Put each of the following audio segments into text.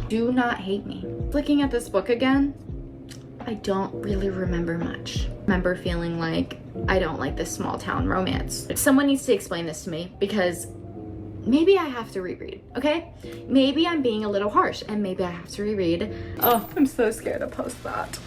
Do not hate me. Looking at this book again, I don't really remember much. I remember feeling like I don't like this small town romance. Someone needs to explain this to me because maybe I have to reread, okay? Maybe I'm being a little harsh and maybe I have to reread. Oh, I'm so scared to post that.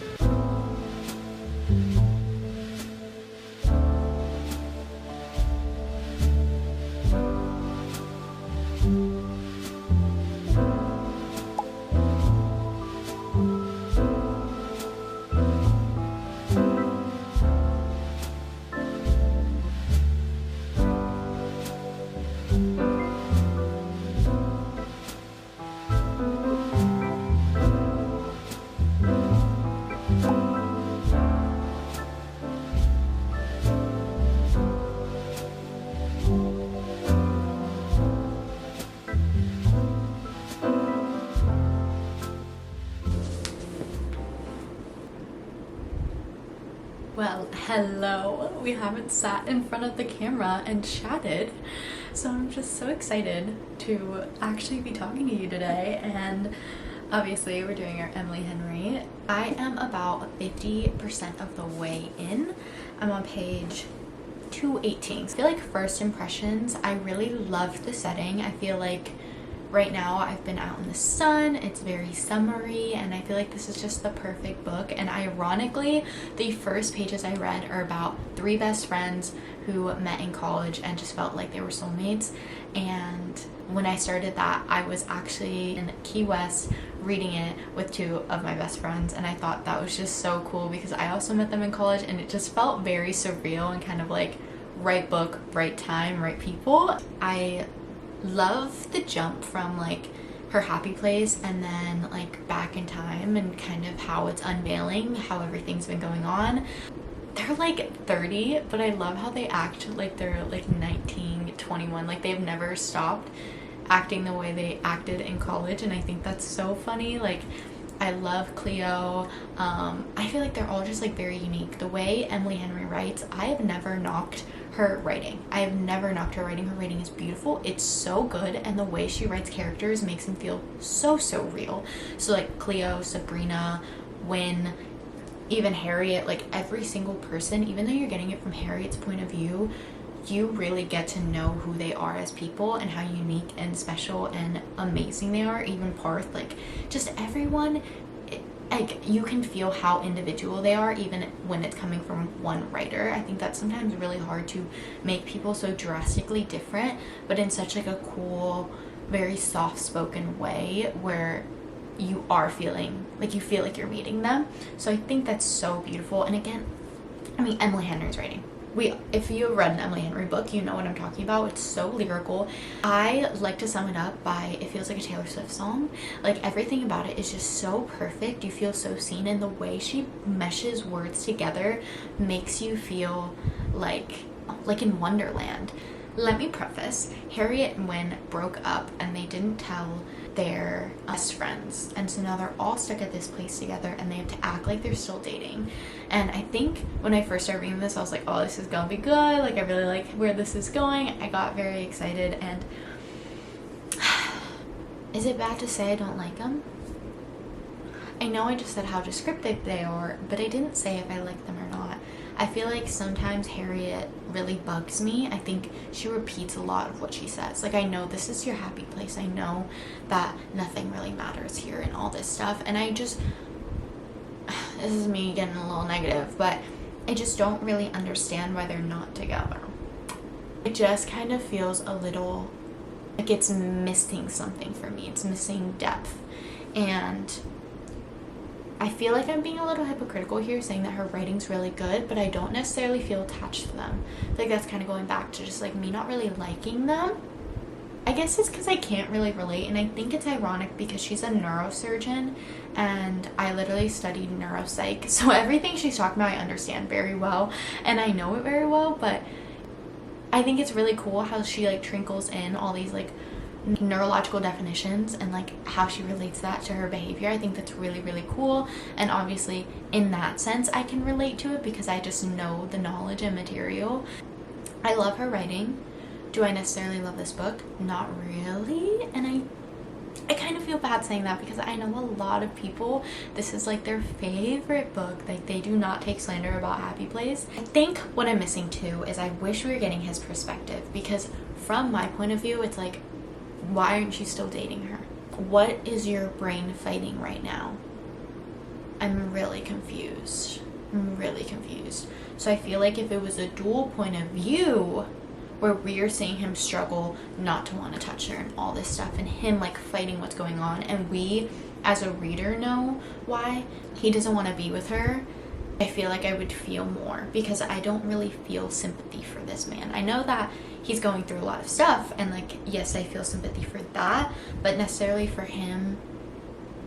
Well, hello. We haven't sat in front of the camera and chatted, so I'm just so excited to actually be talking to you today. And obviously we're doing our Emily Henry. I am about 50% of the way in. I'm on page 218. I feel like first impressions, I really loved the setting. I feel like right now I've been out in the sun, it's very summery, and I feel like this is just the perfect book. And ironically, the first pages I read are about three best friends who met in college and just felt like they were soulmates. And when I started that, I was actually in Key West reading it with two of my best friends, and I thought that was just so cool because I also met them in college, and it just felt very surreal and kind of like right book, right time, right people. I love the jump from like her happy place and then like back in time and kind of how it's unveiling how everything's been going on. They're like 30, but I love how they act like they're like 19, 21. Like they've never stopped acting the way they acted in college, and I think that's so funny. Like I love Cleo. I feel like they're all just like very unique. The way Emily Henry writes, I have never knocked her writing. I have never knocked her writing. Her writing is beautiful. It's so good, and the way she writes characters makes them feel so real. So like Cleo, Sabrina, Wynn, even Harriet, like every single person, even though you're getting it from Harriet's point of view, you really get to know who they are as people and how unique and special and amazing they are. Even Parth, like just everyone, like you can feel how individual they are even when it's coming from one writer. I think that's sometimes really hard to make people so drastically different, but in such like a cool, very soft-spoken way where you are feeling like you feel like you're meeting them. So I think that's so beautiful. And again, I mean, Emily Henry's writing. If you have read an Emily Henry book, you know what I'm talking about. It's so lyrical. I like to sum it up by, it feels like a Taylor Swift song. Like everything about it is just so perfect. You feel so seen, and the way she meshes words together makes you feel like in Wonderland. Let me preface, Harriet and Wynn broke up and they didn't tell their best friends, and so now they're all stuck at this place together and they have to act like they're still dating. And I think when I first started reading this, I was like, oh, this is gonna be good, like I really like where this is going. I got very excited, and is it bad to say I don't like them? I know I just said how descriptive they are, but I didn't say if I like them or not. I feel like sometimes Harriet really bugs me. I think she repeats a lot of what she says. Like, I know this is your happy place. I know that nothing really matters here and all this stuff. And I just, this is me getting a little negative, but I just don't really understand why they're not together. It just kind of feels a little like it's missing something for me. It's missing depth. And I feel like I'm being a little hypocritical here saying that her writing's really good, but I don't necessarily feel attached to them. I feel like that's kind of going back to just like me not really liking them. I guess it's because I can't really relate, and I think it's ironic because she's a neurosurgeon and I literally studied neuropsych, so everything she's talking about I understand very well and I know it very well, but I think it's really cool how she like trinkles in all these like neurological definitions and like how she relates that to her behavior. I think that's really cool, and obviously in that sense I can relate to it because I just know the knowledge and material. I love her writing. Do I necessarily love this book? Not really, and I kind of feel feel bad saying that because I know a lot of people, this is like their favorite book. Like, they do not take slander about Happy Place. I think what I'm missing too is I wish we were getting his perspective, because from my point of view, it's like, why aren't you still dating her? What is your brain fighting right now? I'm really confused. So I feel like if it was a dual point of view where we are seeing him struggle not to want to touch her and all this stuff, and him like fighting what's going on, and we as a reader know why he doesn't want to be with her, I feel like I would feel more, because I don't really feel sympathy for this man. I know that he's going through a lot of stuff, and like, yes, I feel sympathy for that, but necessarily for him,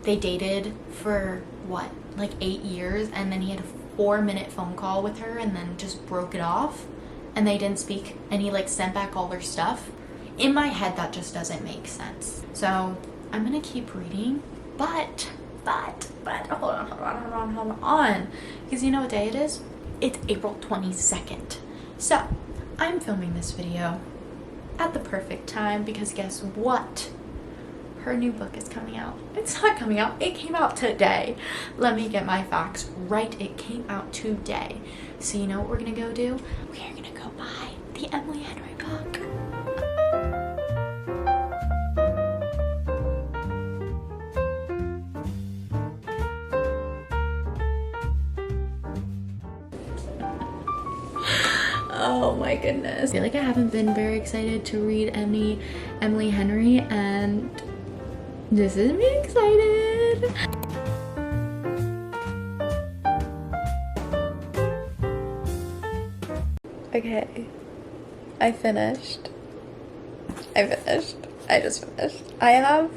they dated for what, like 8 years, and then he had a 4-minute phone call with her and then just broke it off, and they didn't speak, and he like sent back all her stuff. In my head, that just doesn't make sense. So I'm gonna keep reading, but hold on, because you know what day it is? It's April 22nd. So I'm filming this video at the perfect time, because guess what? Her new book is coming out. It's not coming out, it came out today. Let me get my facts right. It came out today. So you know what we're gonna go do? We are gonna go buy the Emily Henry book. Oh my goodness. I feel like I haven't been very excited to read Emily Henry, and this is me excited. Okay, I just finished. I have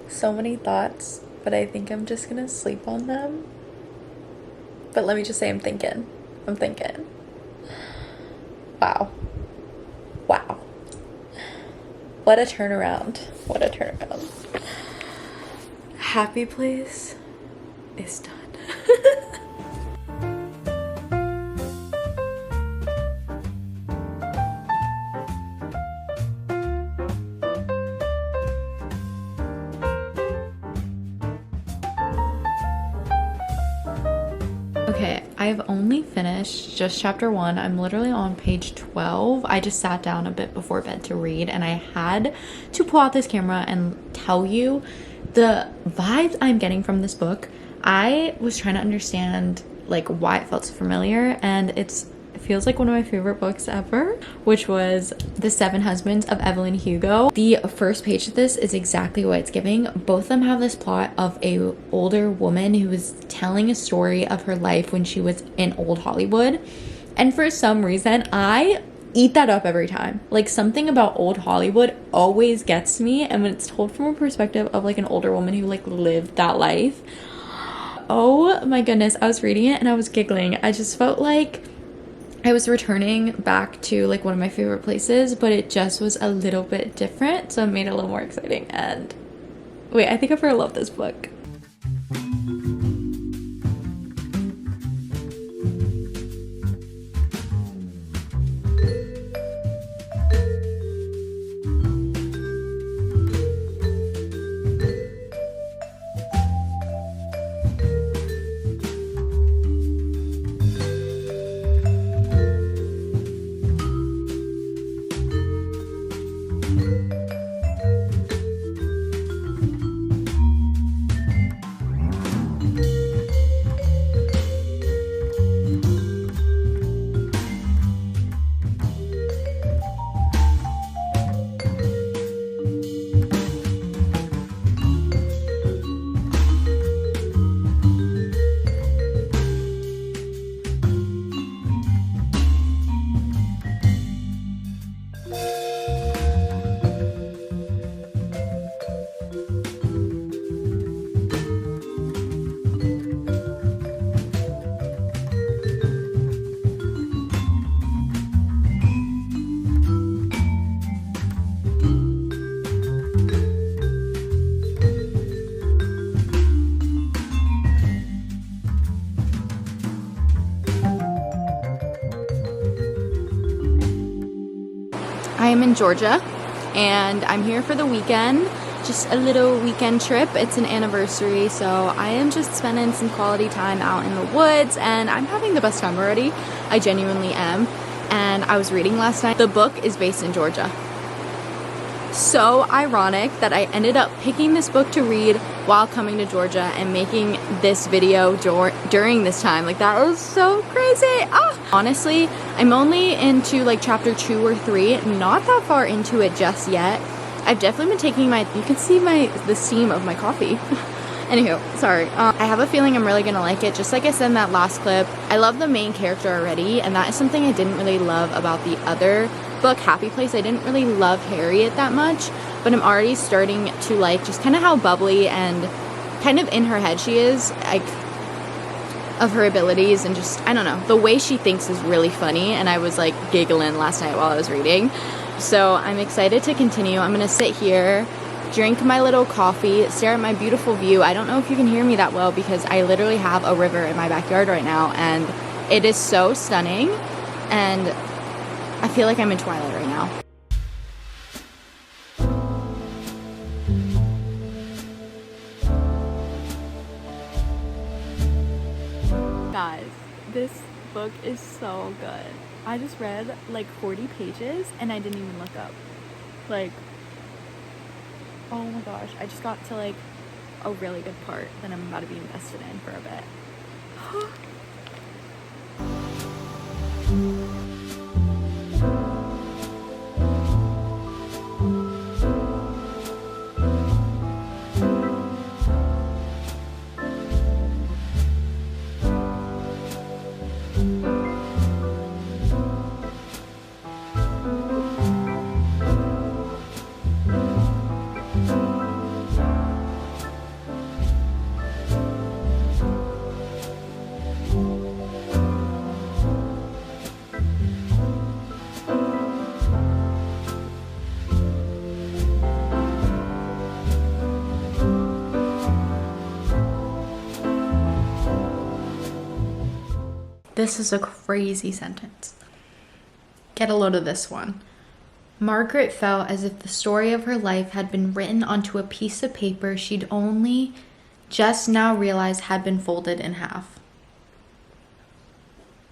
so many thoughts, but I think I'm just gonna sleep on them. But let me just say I'm thinking. Wow. What a turnaround. Happy Place is done. Okay, I've only finished just chapter 1. I'm literally on page 12. I just sat down a bit before bed to read, and I had to pull out this camera and tell you the vibes I'm getting from this book. I was trying to understand like why it felt so familiar, and it feels like one of my favorite books ever, which was The 7 Husbands of Evelyn Hugo. The first page of this is exactly what it's giving. Both of them have this plot of a older woman who is telling a story of her life when she was in old Hollywood, and for some reason I eat that up every time. Like, something about old Hollywood always gets me, and when it's told from a perspective of like an older woman who like lived that life, oh my goodness, I was reading it and I was giggling. I just felt like I was returning back to like one of my favorite places, but it just was a little bit different, so it made it a little more exciting. And wait, I think I really love this book. I am in Georgia and I'm here for the weekend. just a little weekend trip. It's an anniversary, so I am just spending some quality time out in the woods, and I'm having the best time already. I genuinely am. And I was reading last night. The book is based in Georgia. So ironic that I ended up picking this book to read while coming to Georgia and making this video during this time. Like, that was so crazy. Honestly, I'm only into like chapter 2 or 3, not that far into it just yet. I've definitely been taking you can see the steam of my coffee. Anywho, sorry. I have a feeling I'm really gonna like it. Just like I said in that last clip, I love the main character already, and that is something I didn't really love about the other book, Happy Place. I didn't really love Harriet that much, but I'm already starting to like just kind of how bubbly and kind of in her head she is, like, of her abilities, and just, I don't know, the way she thinks is really funny, and I was like giggling last night while I was reading. So I'm excited to continue. I'm gonna sit here, drink my little coffee, stare at my beautiful view. I don't know if you can hear me that well because I literally have a river in my backyard right now, and it is so stunning, and I feel like I'm in Twilight right now. Guys, this book is so good. I just read like 40 pages and I didn't even look up. Like, oh my gosh, I just got to like a really good part that I'm about to be invested in for a bit. This is a crazy sentence. Get a load of this one. Margaret felt as if the story of her life had been written onto a piece of paper she'd only just now realized had been folded in half.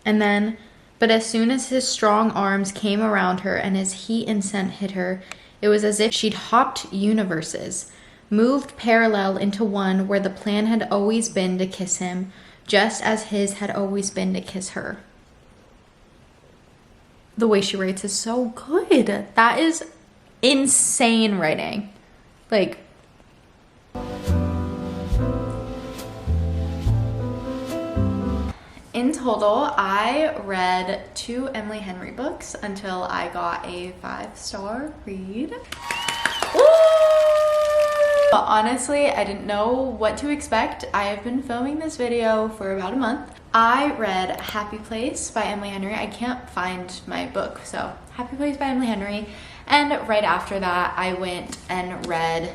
And then, but as soon as his strong arms came around her and his heat and scent hit her, it was as if she'd hopped universes, moved parallel into one where the plan had always been to kiss him, just as his had always been to kiss her. The way she writes is so good. That is insane writing. Like, in total, I read 2 Emily Henry books until I got a 5-star read. Ooh! But honestly, I didn't know what to expect. I have been filming this video for about a month. I read Happy Place by Emily Henry. I can't find my book, so Happy Place by Emily Henry. And right after that, I went and read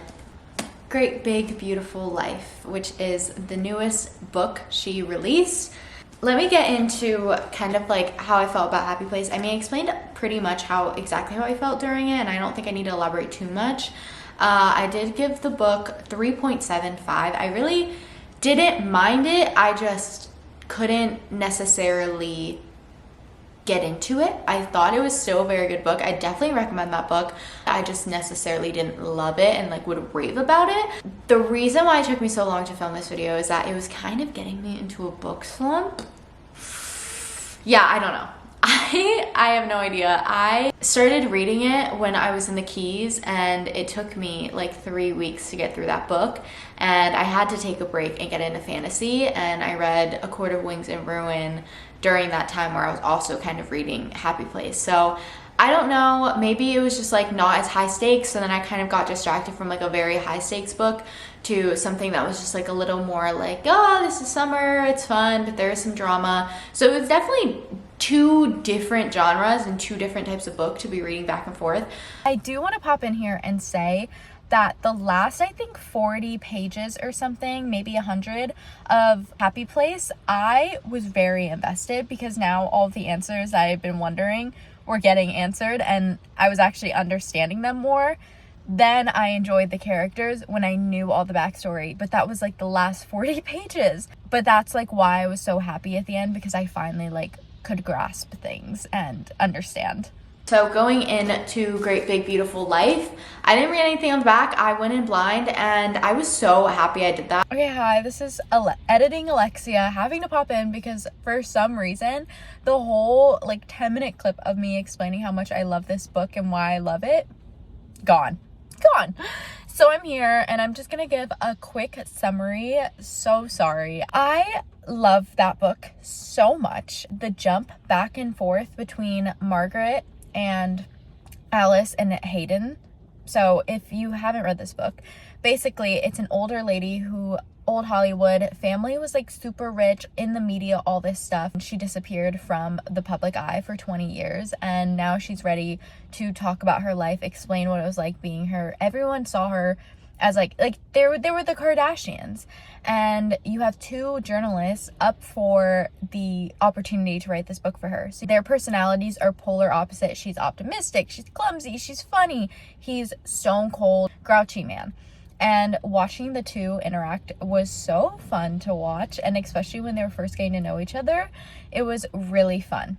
Great Big Beautiful Life, which is the newest book she released. Let me get into kind of like how I felt about Happy Place. I mean, I explained pretty much exactly how I felt during it, and I don't think I need to elaborate too much. I did give the book 3.75. I really didn't mind it. I just couldn't necessarily get into it. I thought it was still a very good book. I definitely recommend that book. I just necessarily didn't love it and like would rave about it. The reason why it took me so long to film this video is that it was kind of getting me into a book slump. Yeah, I don't know. I have no idea. I started reading it when I was in the Keys, and it took me like 3 weeks to get through that book, and I had to take a break and get into fantasy, and I read A Court of Wings and Ruin during that time where I was also kind of reading Happy Place. So I don't know, maybe it was just like not as high stakes, and then I kind of got distracted from like a very high stakes book to something that was just like a little more like, oh, this is summer, it's fun, but there is some drama. So it was definitely 2 different genres and 2 different types of book to be reading back and forth. I do want to pop in here and say that the last, I think 40 pages or something, maybe 100 of Happy Place, I was very invested because now all the answers I've been wondering were getting answered, and I was actually understanding them more. Then I enjoyed the characters when I knew all the backstory, but that was like the last 40 pages. But that's like why I was so happy at the end, because I finally like could grasp things and understand. So going into Great Big Beautiful Life, I didn't read anything on the back. I went in blind and I was so happy I did that. Okay, hi, this is editing Alexia having to pop in because for some reason, the whole like 10-minute clip of me explaining how much I love this book and why I love it, gone. So I'm here and I'm just gonna give a quick summary. So sorry. I love that book so much. The jump back and forth between Margaret and Alice and Hayden. So if you haven't read this book, basically it's an older lady who, old Hollywood family, was like super rich, in the media, all this stuff. She disappeared from the public eye for 20 years and now she's ready to talk about her life, explain what it was like being her. Everyone saw her as like they were the Kardashians, and you have two journalists up for the opportunity to write this book for her. So their personalities are polar opposite. She's optimistic, she's clumsy, she's funny. He's stone cold, grouchy man. And watching the two interact was so fun to watch, and especially when they were first getting to know each other, it was really fun.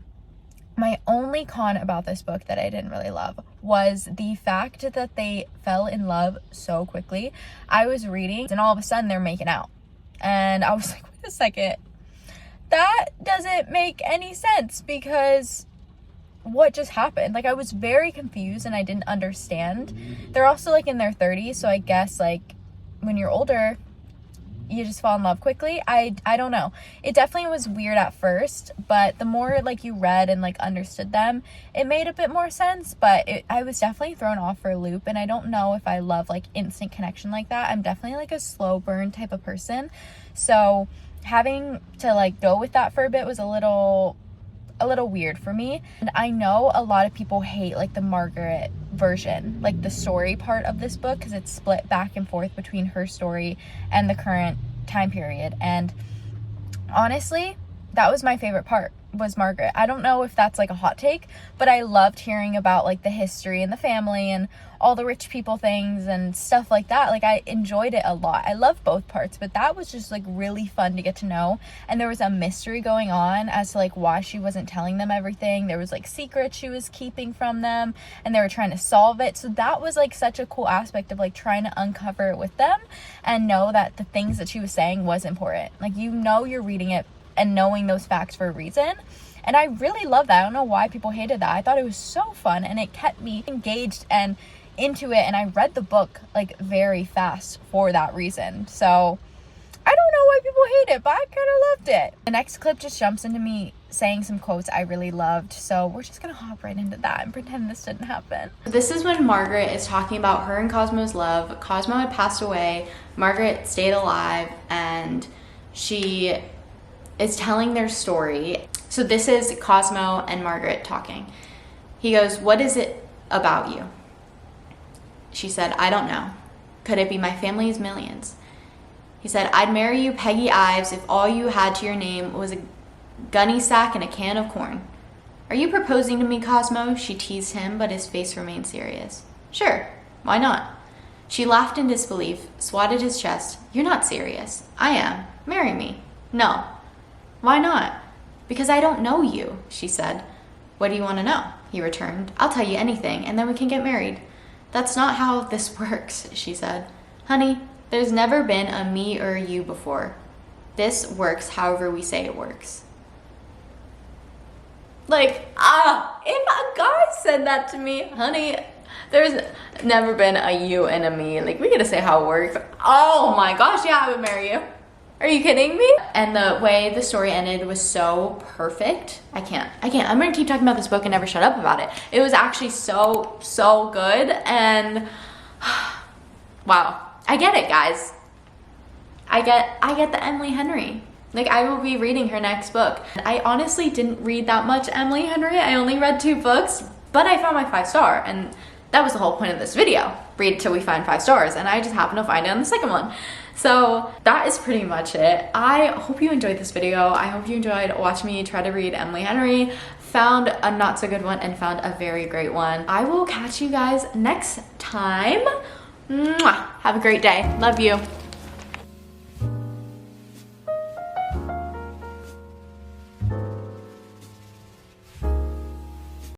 My only con about this book that I didn't really love was the fact that they fell in love so quickly. I was reading and all of a sudden they're making out. And I was like, wait a second. That doesn't make any sense, because what just happened? Like, I was very confused and I didn't understand. They're also like in their 30s, so I guess like when you're older, you just fall in love quickly. I don't know. It definitely was weird at first, but the more like you read and like understood them, it made a bit more sense. But I was definitely thrown off for a loop, and I don't know if I love like instant connection like that. I'm definitely like a slow burn type of person, so having to like go with that for a bit was a little weird for me. And I know a lot of people hate like the Margaret version, like the story part of this book, because it's split back and forth between her story and the current time period. And honestly, that was my favorite part, was Margaret. I don't know if that's like a hot take, but I loved hearing about like the history and the family and all the rich people things and stuff like that. Like, I enjoyed it a lot. I love both parts, but that was just like really fun to get to know. And there was a mystery going on as to like why she wasn't telling them everything. There was like secrets she was keeping from them and they were trying to solve it. So that was like such a cool aspect of like trying to uncover it with them and know that the things that she was saying was important. Like, you know, you're reading it and knowing those facts for a reason. And I really love that. I don't know why people hated that. I thought it was so fun and it kept me engaged and into it, and I read the book like very fast for that reason. So I don't know why people hate it, but I kind of loved it. The next clip just jumps into me saying some quotes I really loved, so we're just gonna hop right into that and pretend this didn't happen. This is when Margaret is talking about her and Cosmo's love. Cosmo had passed away, Margaret stayed alive, and she is telling their story. So this is Cosmo and Margaret talking. He goes, "What is it about you?" She said, "I don't know. Could it be my family's millions?" He said, "I'd marry you, Peggy Ives, if all you had to your name was a gunny sack and a can of corn." "Are you proposing to me, Cosmo?" She teased him, but his face remained serious. "Sure, why not?" She laughed in disbelief, swatted his chest. "You're not serious." "I am. Marry me." "No." "Why not?" "Because I don't know you," she said. "What do you want to know?" he returned. "I'll tell you anything, and then we can get married." "That's not how this works," she said. "Honey, there's never been a me or a you before. This works however we say it works." Like, if a guy said that to me, "Honey, there's never been a you and a me. Like, we gotta say how it works." Oh my gosh, yeah, I would marry you. Are you kidding me? And the way the story ended was so perfect. I can't. I'm gonna keep talking about this book and never shut up about it. It was actually so good, and wow. I get it, guys. I get the Emily Henry. Like, I will be reading her next book. I honestly didn't read that much Emily Henry. I only read 2 books, but I found my 5-star, and that was the whole point of this video. Read till we find 5 stars, and I just happened to find it on the second one. So that is pretty much it. I hope you enjoyed this video. I hope you enjoyed watching me try to read Emily Henry. found a not so good one and found a very great one. I will catch you guys next time. Mwah! Have a great day. Love you.